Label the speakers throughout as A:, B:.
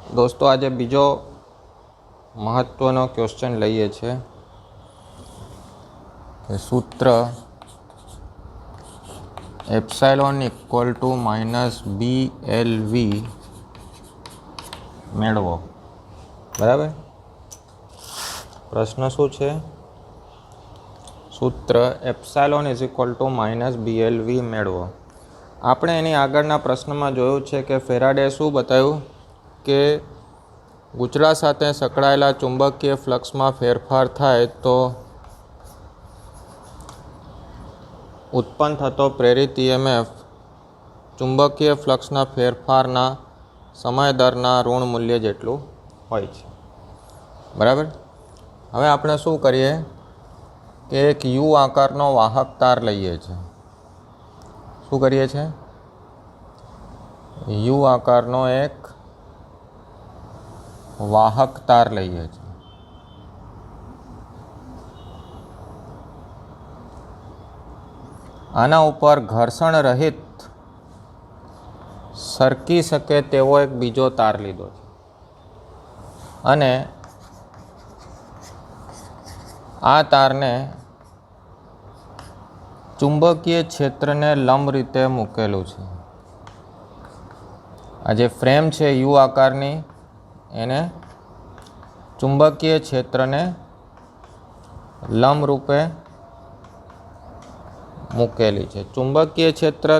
A: दोस्तों आज बीजो महत्वनो क्वेश्चन लईए छे कि सूत्र एप्सिलॉन इक्वल टू -BLV मेळवो। बराबर। प्रश्न शू छे? सूत्र epsilon is equal to -BLV मेळवो। आपणे एनी आगळना प्रश्नमां जोयुं छे कि फेराडेए शुं बताव्युं के गूंचड़ा साथे सकळायेला चुंबकीय फ्लक्समां फेरफार थाय तो उत्पन्न थतो प्रेरित EMF चुंबकीय फ्लक्सना फेरफारना समय दरना ऋण मूल्य जेटलुं होय छे। बराबर। हवे आपणे शुं करीए कि एक U आकारनो वाहक तार लईए छे। शुं करीए छे? U आकारनो एक वाहक तार लईए छे। आना उपर घर्षण रहित सरकी शके तेवो एक बीजो तार लीधो छे अने आ तारने चुंबकीय क्षेत्र ने लंब रीते मूकेलू छे। आ जे फ्रेम छे U आकारनी एने चुंबकीय क्षेत्र ने लंब रूपे मूकेली छे। चुंबकीय क्षेत्र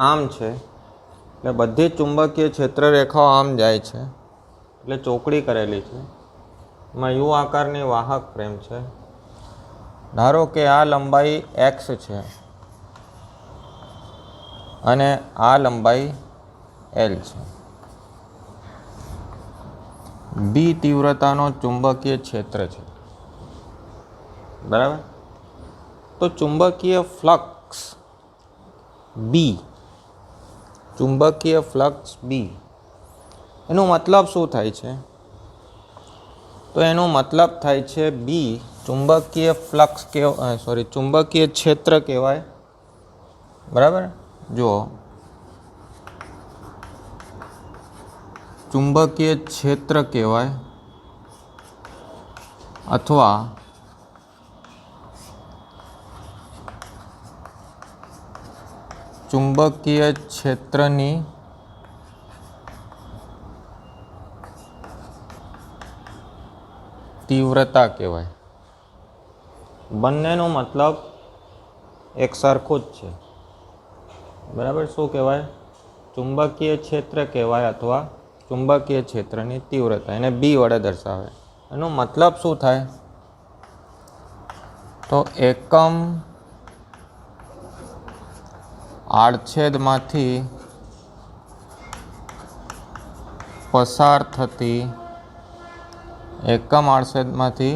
A: आम छे એટલે બધી ચુંબકીય ક્ષેત્ર રેખાઓ આમ જાય છે એટલે ચોકડી કરેલી છે। એમાં U આકારની વાહક ફ્રેમ છે। ધારો કે આ લંબાઈ x છે અને આ લંબાઈ L છે। B तीव्रताનો ચુંબકીય ક્ષેત્ર છે। બરાબર। तो चुंबकीय फ्लक्स B, चुंबकीय फ्लक्स B एनु मतलब शू थाय छे? तो एनु मतलब थाय छे B चुंबकीय फ्लक्स के चुंबकीय क्षेत्र कहेवाय। बराबर। जो चुंबकीय क्षेत्र कहेवाय अथवा चुंबकीय क्षेत्रनी तीव्रता कहेवाय। बंनेनो मतलब एक सरखो ज छे। बराबर। शू कहेवाय? चुंबकीय क्षेत्र कहेवाय अथवा चुंबकीय क्षेत्रनी तीव्रता एने B वडे दर्शावे। एनो मतलब शू थाय? तो एकम आड़छेदमांथी पसार थती एकम आड़छेदमांथी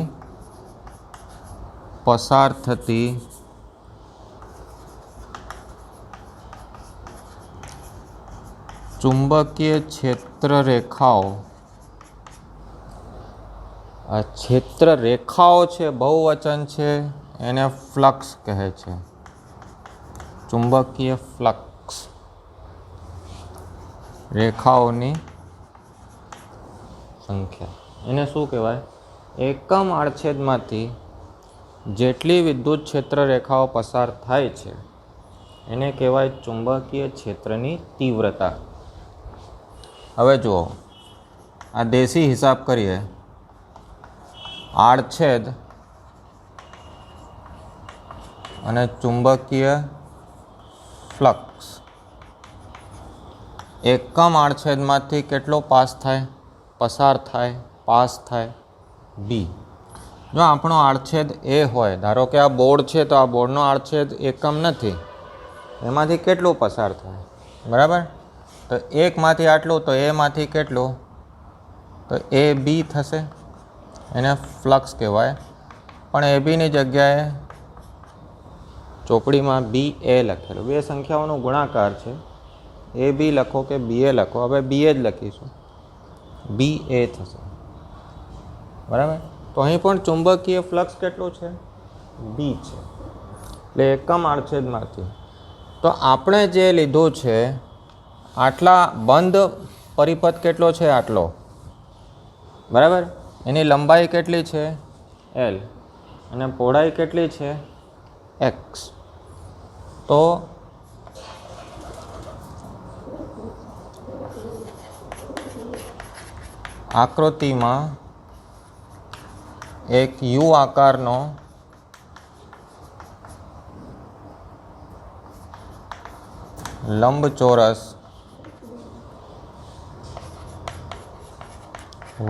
A: पसार थती चुंबकीय क्षेत्र रेखाओ। आ क्षेत्र रेखाओ छे बहुवचन छे एने फ्लक्स कहे छे। चुंबकीय फ्लक्स रेखाओनी संख्या एने शू कहेवाय? एकम आड़छेदमांथी जेटली विद्युत क्षेत्र रेखाओ पसार थाय छे एने कहेवाय चुंबकीय क्षेत्रनी तीव्रता। हवे जुओ आ देशी हिसाब करीए। आड़छेद अने चुंबकीय फ्लक्स एकम आड़छेदमांथी केटलो पास थाय? पसार थाय, पास थाय B। जो आपणो आड़छेद A होय, धारो के आ बोर्ड छे तो आ बोर्डनो आड़छेद एकम नथी, एमांथी केटलो पसार थाय? बराबर। तो एक मांथी आटलो तो A मांथी केटलो? तो AB थशे। एने फ्लक्स कहेवाय। पण AB नी जग्याए ચોકડીમાં BA લખેલો। બે સંખ્યાઓનો ગુણાકાર છે। AB લખો કે BA લખો, હવે BA જ લખીશું। BA થશે। બરાબર। તો અહીં પણ ચુંબકીય ફ્લક્સ કેટલો છે? B છે। એટલે એકમ આડછેદમાંથી તો આપણે જે લીધું છે આટલા બંધ પરિપથ કેટલો છે? આટલો, બરાબર. એની લંબાઈ કેટલી છે? L, અને પહોળાઈ કેટલી છે? X. તો આકૃતિમાં એક યુ આકારનો લંબચોરસ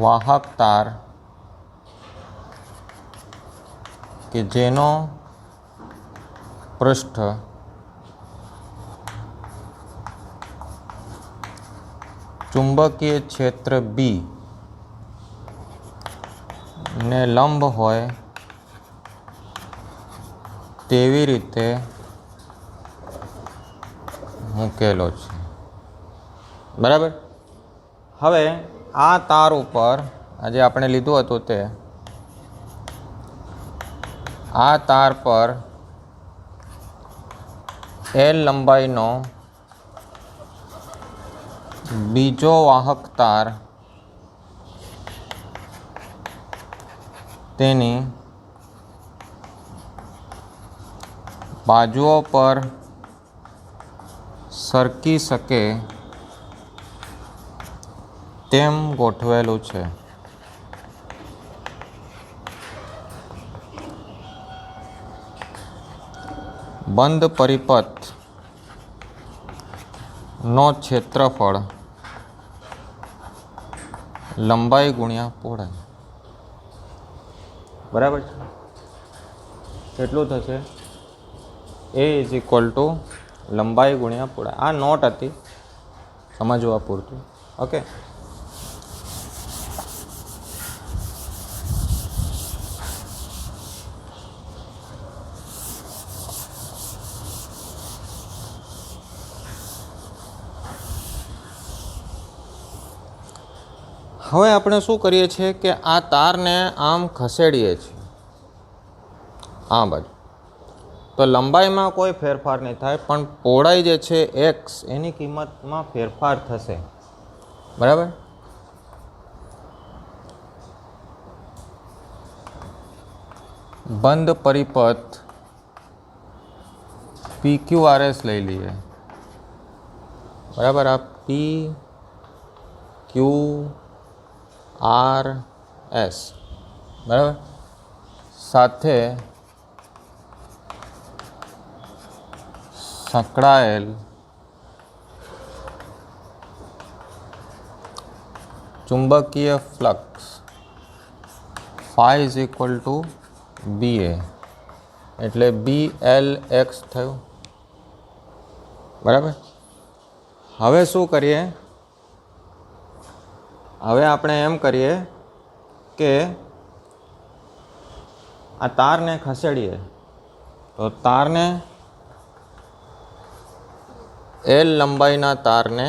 A: વાહક તાર કે જેનો પૃષ્ઠ ચુંબકીય ક્ષેત્ર B ને લંબ હોય તેવી રીતે મૂકેલો છે, બરાબર. હવે આ તાર ઉપર આજે આપણે લીધું હતું તે આ તાર પર L લંબાઈનો બીજો વાહક તાર તેની બાજુઓ પર સરકી શકે તેમ ગોઠવેલું છે. બંધ પરિપથ નો ક્ષેત્રફળ લંબાઈ ગુણ્યા પહોળાઈ, બરાબર છે. કેટલું થશે? A = લંબાઈ ગુણ્યા પહોળાઈ. આ નોટ હતી, સમજવા પૂરતું. ઓકે. હવે આપણે શું કરીએ છીએ કે આ તારને આમ ખસેડીએ છીએ આ બાજુ, તો લંબાઈમાં કોઈ ફેરફાર નહીં થાય, પણ પહોળાઈ જે છે x એની કિંમતમાં ફેરફાર થશે, બરાબર. બંધ પરિપથ PQRS લઈ લઈએ, બરાબર. આ PQRS, બરાબર. સાથે સંકળાયેલ ચુંબકીય ફ્લક્સ phi = BA, એટલે BLX થયું, બરાબર. હવે શું કરીએ? હવે આપણે એમ કરીએ કે આ તારને ખસેડીએ, તો તારને L લંબાઈના તારને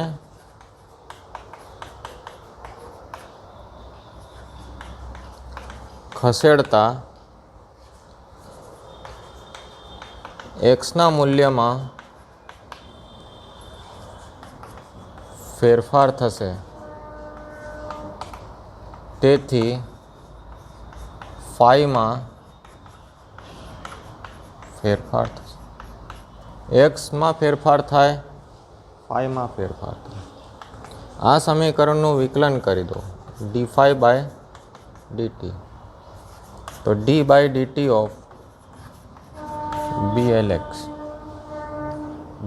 A: ખસેડતા x ના મૂલ્યમાં ફેરફાર થશે, તેથી ફાઈમાં ફેરફાર થશે. એક્સમાં ફેરફાર થાય, ફાઈમાં ફેરફાર થાય. આ સમીકરણનું વિકલન કરી દો d∅/dt. તો d/dt ઓફ BLX.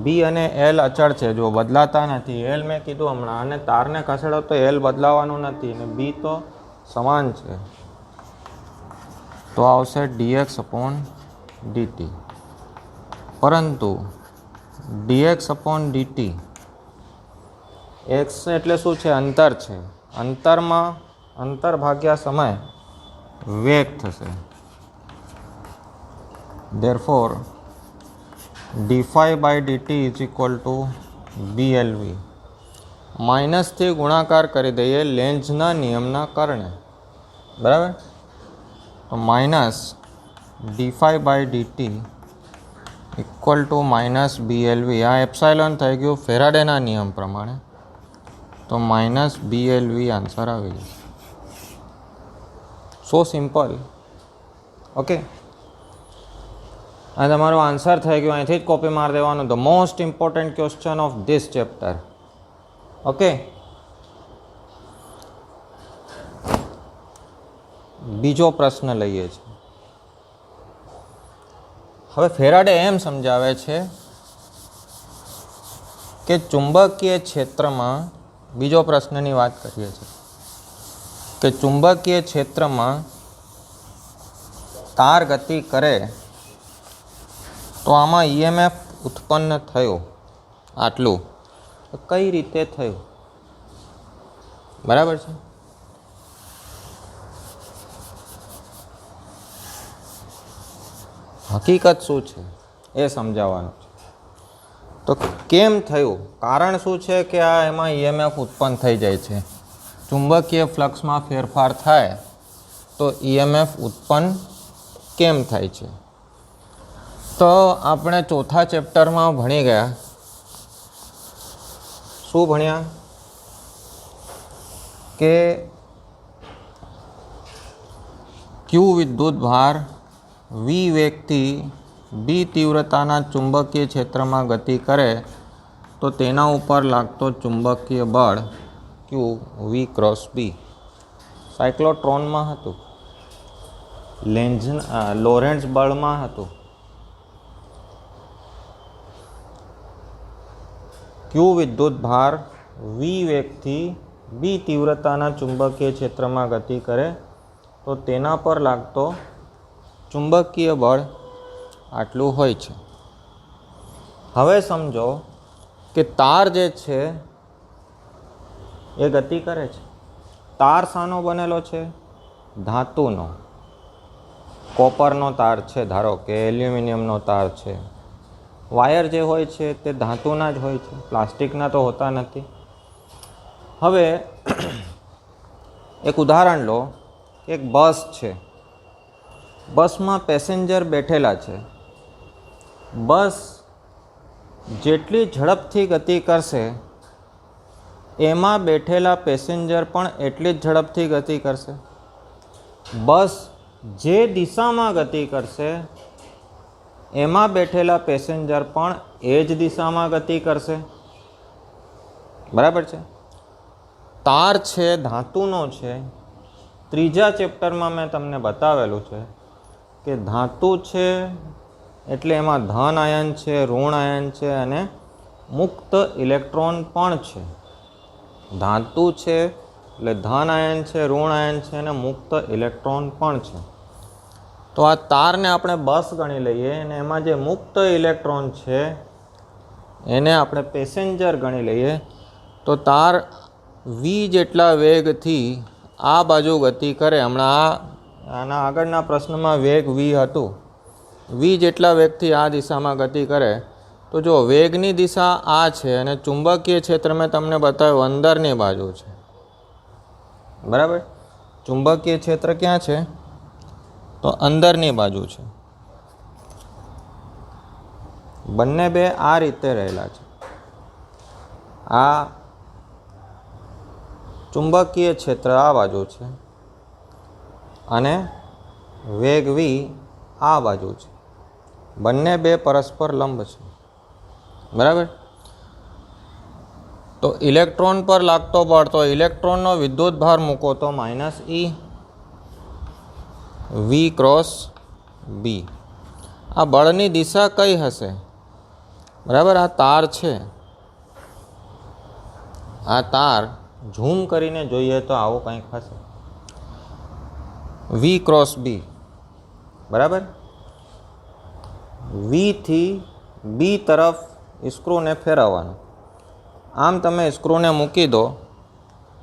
A: B અને L અચળ છે, જો બદલાતા નથી. L મેં કીધું હમણાં, અને તારને ખસેડો તો L બદલાવાનું નથી, અને B તો સમાન છે, તો આવશે dx/dt. પરંતુ dx/dt x એટલે શું છે? અંતર છે. અંતરમાં અંતર ભાગ્યા સમય વેગ થશે. therefore d∅/dt = BLV. માઇનસથી ગુણાકાર કરી દઈએ લેન્ઝના નિયમના કારણે, બરાબર. તો માઇનસ d∅/dt = -BLV. આ એપ્સાઇલોન થઈ ગયું ફેરાડેના નિયમ પ્રમાણે. તો માઇનસ BLV આન્સર આવી જશે. સો સિમ્પલ. ઓકે, આ તમારો આન્સર થઈ ગયો. અહીંથી જ કોપી મારી દેવાનું. The most important question of this chapter. Okay, બીજો પ્રશ્ન લઈએ છીએ. હવે ફેરાડે એમ સમજાવે છે કે ચુંબકીય ક્ષેત્રમાં, બીજો પ્રશ્નની વાત કરીએ છીએ કે ચુંબકીય ક્ષેત્રમાં તાર ગતિ કરે તો આમાં EMF ઉત્પન્ન થયો આટલું, કઈ રીતે થયું? બરાબર છે. હકીકત શું છે એ સમજાવવાનું છે. તો કેમ થયું, કારણ શું છે કે આ એમાં EMF ઉત્પન્ન થઈ જાય છે. ચુંબકીય ફ્લક્સમાં ફેરફાર થાય તો EMF ઉત્પન્ન કેમ થાય છે? તો આપણે ચોથા ચેપ્ટરમાં ભણી ગયા. શું ભણ્યા? કે ક્યુ વિદ્યુત ભાર V વેગથી B તીવ્રતાના ચુંબકીય ક્ષેત્રમાં ગતિ કરે તો તેના ઉપર લાગતો ચુંબકીય બળ Q V ક્રોસ B સાયક્લોટ્રોનમાં હતું, લોરેન્ટ્ઝ બળમાં હતું. ક્યુ વિદ્યુત ભાર V વેગથી B તીવ્રતાના ચુંબકીય ક્ષેત્રમાં ગતિ કરે તો તેના પર લાગતો ચુંબકીય બળ આટલું હોય છે. હવે સમજો કે તાર જે છે એ ગતિ કરે છે. તાર શાનો બનેલો છે? ધાતુનો. કોપરનો તાર છે, ધારો કે એલ્યુમિનિયમનો તાર છે. વાયર જે હોય છે તે ધાતુના જ હોય છે, પ્લાસ્ટિકના તો હોતા નથી. હવે એક ઉદાહરણ લો, એક બસ છે. બસમાં પેસેન્જર બેઠેલા છે. બસ જેટલી ઝડપથી ગતિ કરશે એમાં બેઠેલા પેસેન્જર પણ એટલી જ ઝડપથી ગતિ કરશે. બસ જે દિશામાં ગતિ કરશે એમાં બેઠેલા પેસેન્જર પણ એ જ દિશામાં ગતિ કરશે. બરાબર છે. તાર છે, ધાતુનો છે. ત્રીજા ચેપ્ટરમાં મેં તમને બતાવેલું છે કે ધાતુ છે એટલે એમાં ધન આયન છે, ઋણ આયન છે અને મુક્ત ઇલેક્ટ્રોન પણ છે. ધાતુ છે એટલે ધન આયન છે, ઋણ આયન છે અને મુક્ત ઇલેક્ટ્રોન પણ છે. તો આ તારને આપણે બસ ગણી લઈએ અને એમાં જે મુક્ત ઇલેક્ટ્રોન છે એને આપણે પેસેન્જર ગણી લઈએ. તો તાર V જેટલા વેગથી આ બાજુ ગતિ કરે. હમણાં આના આગળના પ્રશ્નમાં વેગ V હતું. V જેટલા વેગથી આ દિશામાં ગતિ કરે તો જો વેગની દિશા આ છે અને ચુંબકીય ક્ષેત્ર મેં તમને બતાવ્યું અંદરની બાજુ છે. બરાબર. ચુંબકીય ક્ષેત્ર ક્યાં છે? તો અંદરની બાજુ છે. બંને બે આ રીતે રહેલા છે. આ ચુંબકીય ક્ષેત્ર આ બાજુ છે અને વેગ V આ બાજુ છે. બંને બે પરસ્પર લંબ છે. બરાબર. તો ઇલેક્ટ્રોન પર લાગતો બળ, તો ઇલેક્ટ્રોનનો વિદ્યુત ભાર મૂકો તો -E V ક્રોસ B. આ બળની દિશા કઈ હશે? બરાબર. આ તાર છે. આ તાર ઝૂમ કરીને જોઈએ તો આવું કંઈક હશે. V cross B. બરાબર. V થી B તરફ સ્ક્રૂને ફેરવવાનું. આમ તમે સ્ક્રૂને મૂકી દો.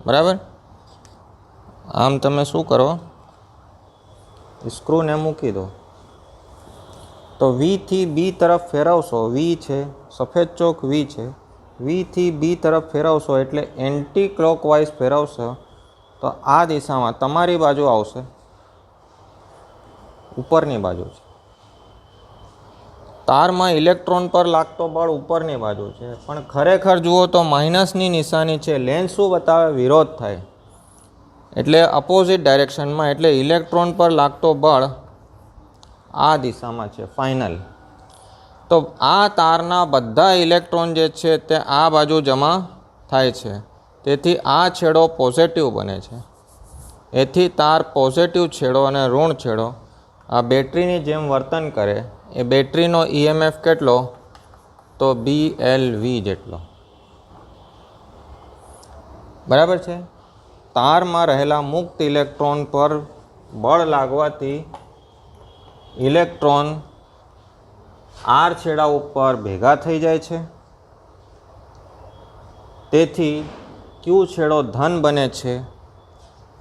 A: બરાબર. આમ તમે શું કરો? સ્ક્રૂને મૂકી દો. તો V થી B તરફ ફેરવશો. V છે, સફેદ ચોક V છે. V થી B તરફ ફેરવશો એટલે એન્ટી ક્લોકવાઇઝ ફેરવશો તો આ દિશામાં તમારી બાજુ આવશે, ઉપરની બાજુ છે. તારમાં ઇલેક્ટ્રોન પર લાગતો બળ ઉપરની બાજુ છે, પણ ખરેખર જુઓ તો માઇનસની નિશાની છે. લેન્સ શું બતાવે? વિરોધ થાય, એટલે અપોઝિટ ડાયરેક્શનમાં. એટલે ઇલેક્ટ્રોન પર લાગતો બળ આ દિશામાં છે ફાઇનલ. તો આ તારના બધા ઇલેક્ટ્રોન જે છે તે આ બાજુ જમા થાય છે, તેથી આ છેડો પોઝિટિવ બને છે. એથી તાર પોઝિટિવ છેડો અને ઋણ છેડો આ બેટરીની જેમ વર્તન કરે. એ બેટરીનો EMF કેટલો? તો BLV જેટલો. બરાબર છે. તારમાં રહેલા મુક્ત ઇલેક્ટ્રોન પર બળ લાગવાથી ઇલેક્ટ્રોન R છેડા ઉપર ભેગા થઈ જાય છે, તેથી Q છેડો ધન બને છે.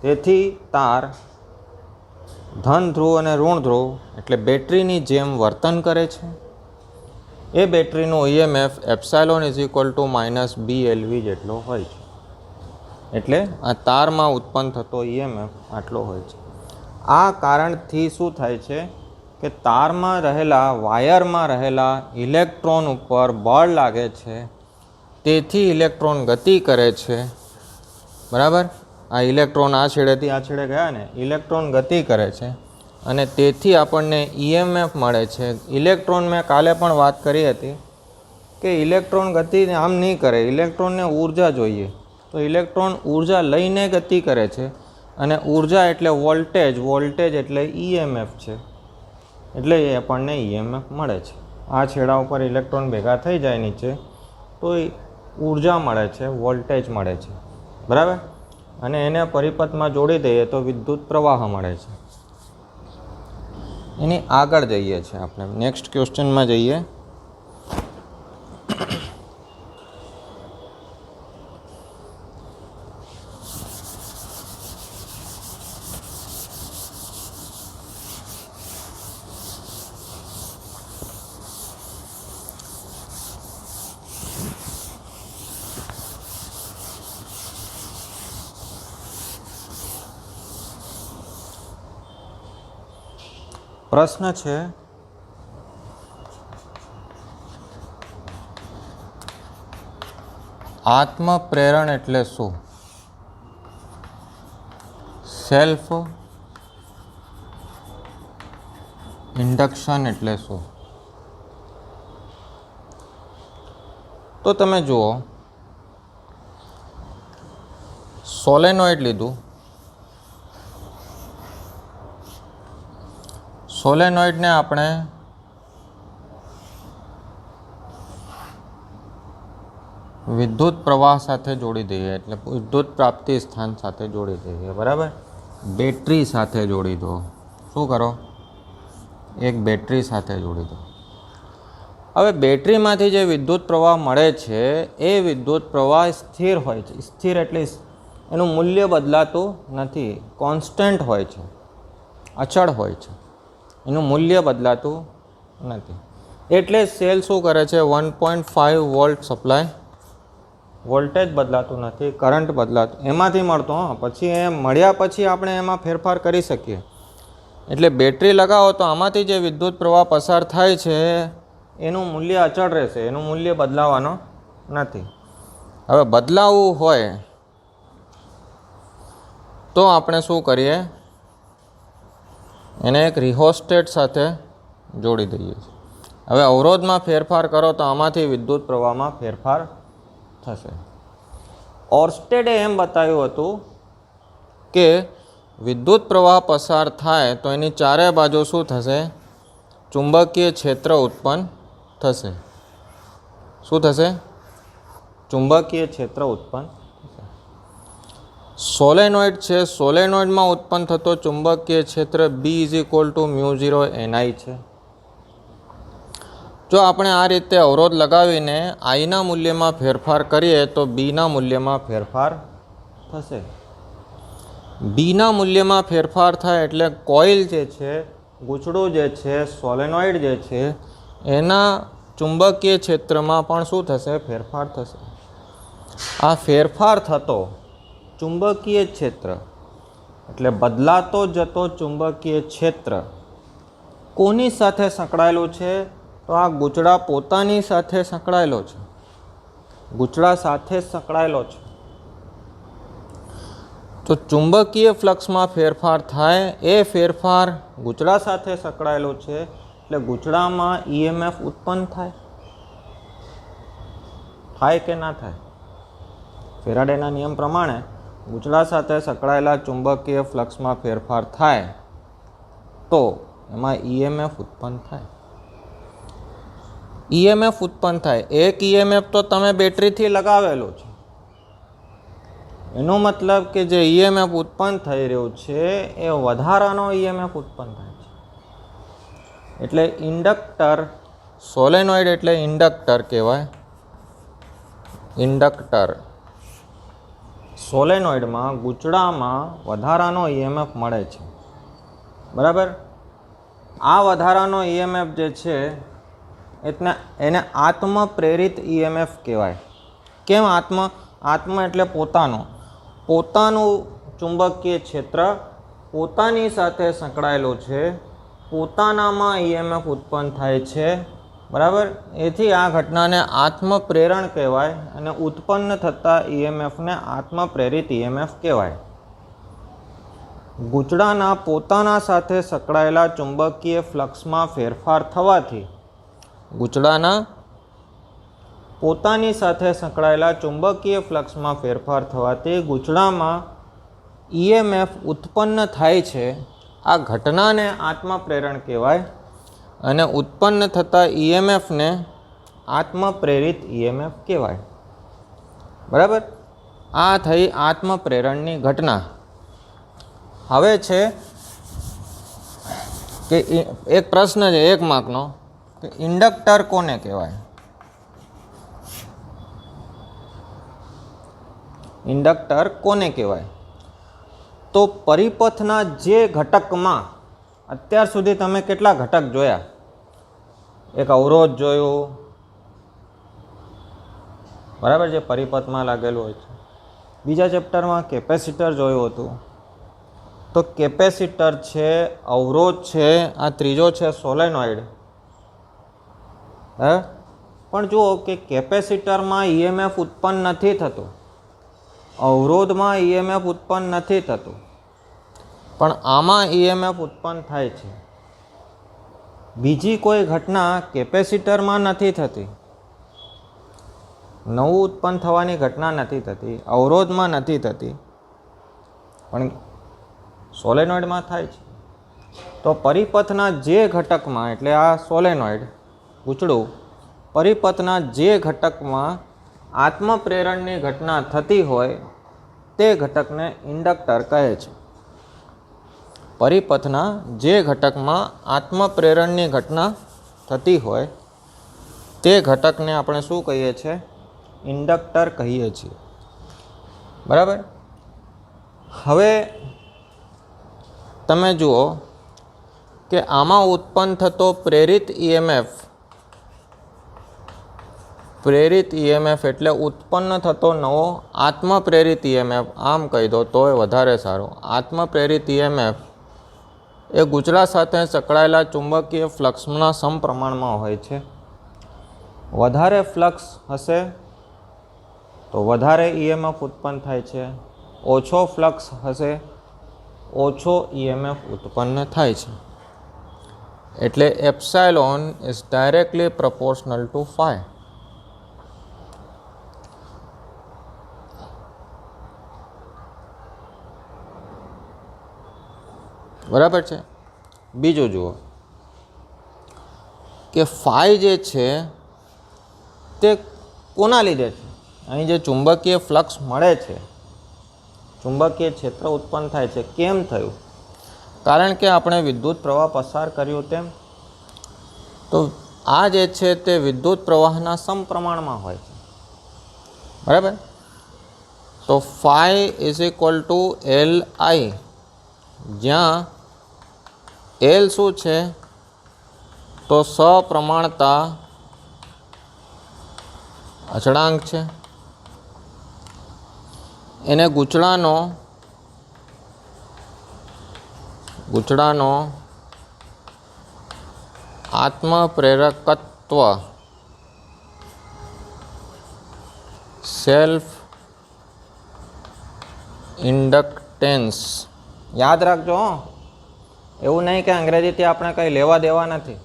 A: તેથી તાર ધન ધ્રુવ અને ઋણ ધ્રુવ એટલે બેટરીની જેમ વર્તન કરે છે. એ બેટરીનું EMF એપ્સાઇલોન = -BLV જેટલો હોય છે. એટલે આ તારમાં ઉત્પન્ન થતો EMF આટલો હોય છે. આ કારણથી શું થાય છે કે તારમાં રહેલા વાયરમાં રહેલા ઇલેક્ટ્રોન ઉપર બળ લાગે છે, તેથી ઇલેક્ટ્રોન ગતિ કરે છે. બરાબર. આ ઇલેક્ટ્રોન આ છેડેથી આ છેડે ગયા ને, ઇલેક્ટ્રોન ગતિ કરે છે અને તેથી આપણને EMF મળે છે. ઇલેક્ટ્રોન મેં કાલે પણ વાત કરી હતી કે ઇલેક્ટ્રોન ગતિ આમ નહીં કરે, ઇલેક્ટ્રોનને ઉર્જા જોઈએ. તો ઇલેક્ટ્રોન ઉર્જા લઈને ગતિ કરે છે, અને ઉર્જા એટલે વોલ્ટેજ, વોલ્ટેજ એટલે EMF છે. એટલે એ આપણને EMF મળે છે. આ છેડા ઉપર ઇલેક્ટ્રોન ભેગા થઈ જાય નીચે તો ઉર્જા મળે છે, વોલ્ટેજ મળે છે. બરાબર. અને એને પરિપથમાં જોડી દઈએ તો વિદ્યુત પ્રવાહ મળે છે. એની આગળ જઈએ છીએ આપણે, નેક્સ્ટ ક્વેશ્ચનમાં જઈએ. પ્રશ્ન છે આત્મપ્રેરણ એટલે શું? સેલ્ફ ઇન્ડક્શન એટલે શું? તો તમે જુઓ, સોલેનોઇડ લીધું. સોલેનોઇડને આપણે વિદ્યુત પ્રવાહ સાથે જોડી દઈએ, એટલે વિદ્યુત પ્રાપ્તિ સ્થાન સાથે જોડી દઈએ. બરાબર. બેટરી સાથે જોડી દો. શું કરો? એક બેટરી સાથે જોડી દો. હવે બેટરીમાંથી જે વિદ્યુત પ્રવાહ મળે છે એ વિદ્યુત પ્રવાહ સ્થિર હોય છે. સ્થિર એટલે એનું મૂલ્ય બદલાતું નથી, કોન્સ્ટન્ટ હોય છે, અચળ હોય છે, એનું મૂલ્ય બદલાતું નથી. એટલે સેલ શું કરે છે? 1.5 વોલ્ટ સપ્લાય, વોલ્ટેજ બદલાતું નથી, કરંટ બદલાતું એમાંથી મળતો. પછી એ મળ્યા પછી આપણે એમાં ફેરફાર કરી શકીએ. એટલે બેટરી લગાવો તો આમાંથી જે વિદ્યુત પ્રવાહ પસાર થાય છે એનું મૂલ્ય અચળ રહેશે, એનું મૂલ્ય બદલાવાનો નથી. હવે બદલાવવું હોય તો આપણે શું કરીએ? એને એક રિહોસ્ટેટ સાથે જોડી દઈએ. હવે અવરોધમાં ફેરફાર કરો તો આમાંથી વિદ્યુત પ્રવાહમાં ફેરફાર થશે. ઓર્સ્ટેડે એમ બતાવ્યું હતું કે વિદ્યુત પ્રવાહ પસાર થાય તો એની ચારે બાજુ શું થશે? ચુંબકીય ક્ષેત્ર ઉત્પન્ન થશે. શું થશે? ચુંબકીય ક્ષેત્ર ઉત્પન્ન થશે. સોલેનોઇડ છે, સોલેનોઇડમાં ઉત્પન્ન થતો ચુંબકીય ક્ષેત્ર B = μ0 Ni છે. જો આપણે આ રીતે અવરોધ લગાવીને આઈના મૂલ્યમાં ફેરફાર કરીએ તો બીના મૂલ્યમાં ફેરફાર થશે. બીના મૂલ્યમાં ફેરફાર થાય એટલે કોઇલ જે છે, ગૂંચળું જે છે, સોલેનોઇડ જે છે, એના ચુંબકીય ક્ષેત્રમાં પણ શું થશે? ફેરફાર થશે. આ ફેરફાર થતો ચુંબકીય ક્ષેત્ર એટલે બદલાતો જતો ચુંબકીય ક્ષેત્ર કોની સાથે સંકળાયેલું છે? તો આ ગૂંચળા પોતાની સાથે સંકળાયેલો છે, ગૂંચળા સાથે સંકળાયેલો છે. તો ચુંબકીય ફ્લક્સમાં ફેરફાર થાય એ ફેરફાર ગૂંચળા સાથે સંકળાયેલો છે, એટલે ગૂંચળામાં ઈએમએફ ઉત્પન્ન થાય કે ના થાય? ફેરાડેના નિયમ પ્રમાણે ગૂંચળા સાથે સંકળાયેલા ચુંબકીય ફ્લક્સમાં ફેરફાર થાય તો એમાં ઈએમએફ ઉત્પન્ન થાય. ઈએમએફ ઉત્પન્ન થાય. એક ઈએમએફ તો તમે બેટરીથી લગાવેલો છે, એનો મતલબ કે જે ઈએમએફ ઉત્પન્ન થઈ રહ્યું છે એ વધારાનો ઈએમએફ ઉત્પન્ન થાય છે. એટલે ઇન્ડક્ટર, સોલેનોઇડ એટલે ઇન્ડક્ટર કહેવાય. ઇન્ડક્ટર સોલેનોઇડમાં ગૂંચળામાં વધારાનો ઈએમએફ મળે છે, બરાબર. આ વધારાનો ઈએમએફ જે છે એને આત્મપ્રેરિત ઈએમએફ કહેવાય. કેમ આત્મ એટલે પોતાનું ચુંબકીય ક્ષેત્ર પોતાની સાથે સંકળાયેલું છે, પોતાનામાં ઈએમએફ ઉત્પન્ન થાય છે, બરાબર. એથી આ ઘટનાને આત્મપ્રેરણ કહેવાય અને ઉત્પન્ન થતા ઈએમએફને આત્મપ્રેરિત ઈએમએફ કહેવાય. ગૂંચળાના પોતાના સાથે સંકળાયેલા ચુંબકીય ફ્લક્સમાં ફેરફાર થવાથી, ગૂંચળાના પોતાની સાથે સંકળાયેલા ચુંબકીય ફ્લક્સમાં ફેરફાર થવાથી ગૂંચળામાં ઈએમએફ ઉત્પન્ન થાય છે. આ ઘટનાને આત્મપ્રેરણ કહેવાય અને ઉત્પન્ન થતા ઈએમએફને આત્મપ્રેરિત ઈએમએફ કહેવાય, બરાબર. આ થઈ આત્મપ્રેરણની ઘટના. હવે છે કે એક પ્રશ્ન છે 1 માર્કનો કે ઇન્ડક્ટર કોને કહેવાય? ઇન્ડક્ટર કોને કહેવાય? તો પરિપથના જે ઘટકમાં, અત્યાર સુધી તમે કેટલા ઘટક જોયા? એક અવરોધ જોયું, બરાબર, જે પરિપથમાં લાગેલું હોય છે. બીજા ચેપ્ટરમાં કેપેસિટર જોયું હતું. તો કેપેસિટર છે, અવરોધ છે, આ ત્રીજો છે સોલેનોઇડ. પણ જુઓ કે કેપેસિટરમાં ઈએમએફ ઉત્પન્ન નથી થતું, અવરોધમાં ઈએમએફ ઉત્પન્ન નથી થતું, પણ આમાં ઈએમએફ ઉત્પન્ન થાય છે. બીજી કોઈ ઘટના કેપેસિટરમાં નથી થતી, નવું ઉત્પન્ન થવાની ઘટના નથી થતી, અવરોધમાં નથી થતી, પણ સોલેનોઇડમાં થાય છે. તો પરિપથના જે ઘટકમાં, એટલે આ સોલેનોઇડ ગૂંચળું, પરિપથના જે ઘટકમાં આત્મપ્રેરણની ઘટના થતી હોય તે ઘટકને ઇન્ડક્ટર કહે છે. પરિપથના જે ઘટકમાં આત્મપ્રેરણની ઘટના થતી હોય તે ઘટકને આપણે શું કહીએ છીએ? ઇન્ડક્ટર કહીએ છીએ, બરાબર. હવે તમે જુઓ કે આમાં ઉત્પન્ન થતો પ્રેરિત ઈએમએફ એટલે ઉત્પન્ન થતો નવો આત્મપ્રેરિત ઈએમએફ, આમ કહી દો તોય વધારે સારું. આત્મપ્રેરિત ઈએમએફ એ ગૂંચળા સાથે સંકળાયેલા ચુંબકીય ફ્લક્સના સમપ્રમાણમાં હોય છે. વધારે ફ્લક્સ હશે તો વધારે ઈએમએફ ઉત્પન્ન થાય છે, ઓછો ફ્લક્સ હશે ઓછો ઈએમએફ ઉત્પન્ન થાય છે. એટલે epsilon is directly proportional to phi. બરાબર છે. બીજું જુઓ કે ફાઈ જે છે તે કોના લીધે છે? અહીં જે ચુંબકીય ફ્લક્સ મળે છે, ચુંબકીય ક્ષેત્ર ઉત્પન્ન થાય છે, કેમ થયું? કારણ કે આપણે વિદ્યુત પ્રવાહ પસાર કર્યું તેમ. તો આ જે છે તે વિદ્યુત પ્રવાહના સમપ્રમાણમાં હોય છે, બરાબર. તો phi is equal to L I, જ્યાં એલ શું છે? તો સપ્રમાણતા અચળાંક છે. એને ગૂંચળાનો આત્મપ્રેરકત્વ પ્રેરકત્વ સેલ્ફ ઇન્ડક્ટન્સ. યાદ રાખજો, એવું નહીં કે અંગ્રેજીથી આપણે કંઈ લેવા દેવા નથી.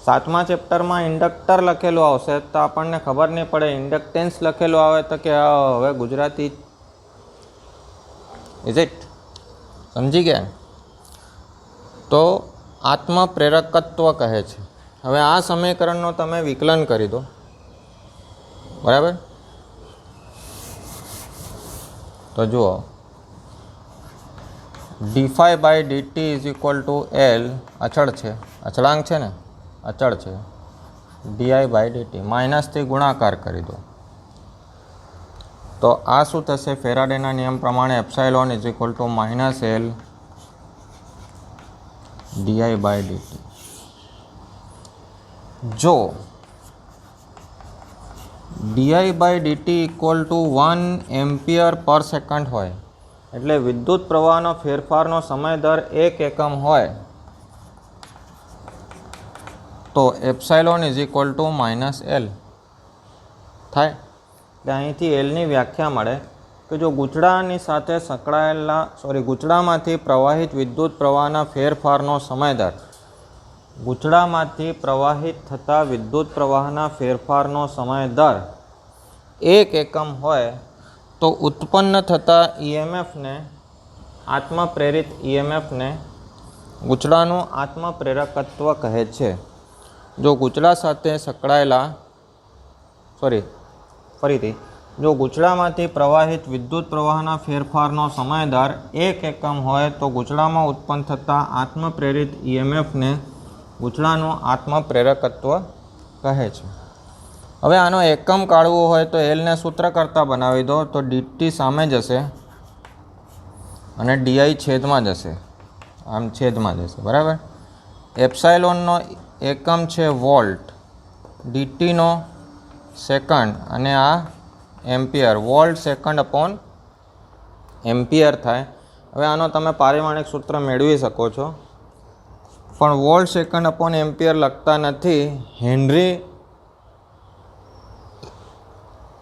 A: 7મા ચેપ્ટરમાં ઇન્ડક્ટર લખેલું આવશે તો આપણને ખબર નહીં પડે. ઇન્ડક્ટન્સ લખેલું આવે તો કે હવે ગુજરાતી ઇઝ ઇટ, સમજી ગયા? તો આત્મપ્રેરકત્વ કહે છે. હવે આ સમીકરણનો તમે વિકલન કરી દો, બરાબર? તો જુઓ, d∅dt is equal two L, અચળ છે, અચળાંક છે ને, અચળ છે, di/dt માઇનસથી ગુણાકાર કરી દો તો આ શું થશે? ફેરાડેના નિયમ પ્રમાણે epsilon is equal two -L di/dt. જો di/dt ઇક્વલ ટુ 1 એમ્પિયર પર સેકન્ડ હોય, એટલે વિદ્યુત પ્રવાહનો ફેરફારનો સમય દર 1 એકમ હોય, તો epsilon is equal two -L થાય. એટલે અહીંથી એલની વ્યાખ્યા મળે કે જો ગૂંચળાની સાથે સંકળાયેલા ગૂંચળામાંથી પ્રવાહિત વિદ્યુત પ્રવાહના ફેરફારનો સમય દર, ગૂંચળામાંથી પ્રવાહિત થતા વિદ્યુત પ્રવાહના ફેરફારનો સમય દર 1 એકમ હોય તો ઉત્પન્ન થતા ઈએમએફને, આત્મપ્રેરિત ઈએમએફને ગૂંચળાનું આત્મપ્રેરકત્વ કહે છે. જો ગૂંચળા સાથે સંકળાયેલા જો ગૂંચળામાંથી પ્રવાહિત વિદ્યુત પ્રવાહના ફેરફારનો સમય દર 1 એકમ હોય તો ગૂંચળામાં ઉત્પન્ન થતા આત્મપ્રેરિત ઈએમએફને ગૂંચળાનું આત્મપ્રેરકત્વ કહે છે. હવે આનો એકમ કાઢવો હોય તો એલને સૂત્ર કરતાં બનાવી દો તો dt સામે જશે અને di છેદમાં જશે, આમ છેદમાં જશે, બરાબર? એપ્સાઇલોનનો એકમ છે વોલ્ટ, ડીટીનો સેકન્ડ અને આ ampere, volt second upon ampere થાય. હવે આનો તમે પારિમાણિક સૂત્ર મેળવી શકો છો, પણ વોલ્ટ સેકન્ડ અપોન એમ્પિયર લખતા નથી. હેનરી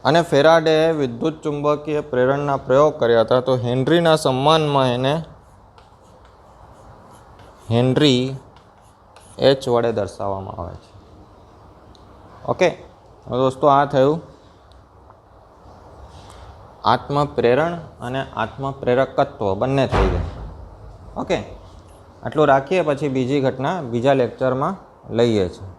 A: અને ફેરાડેએ વિદ્યુત ચુંબકીય પ્રેરણના પ્રયોગ કર્યા હતા, તો હેનરીના સન્માનમાં એને હેનરી H વડે દર્શાવવામાં આવે છે. ઓકે, દોસ્તો આ થયું આત્મપ્રેરણ અને આત્મપ્રેરકત્વ બંને થઈ ગયા. ઓકે, આટલું રાખીએ, પછી બીજી ઘટના બીજા લેક્ચરમાં લઈએ છીએ.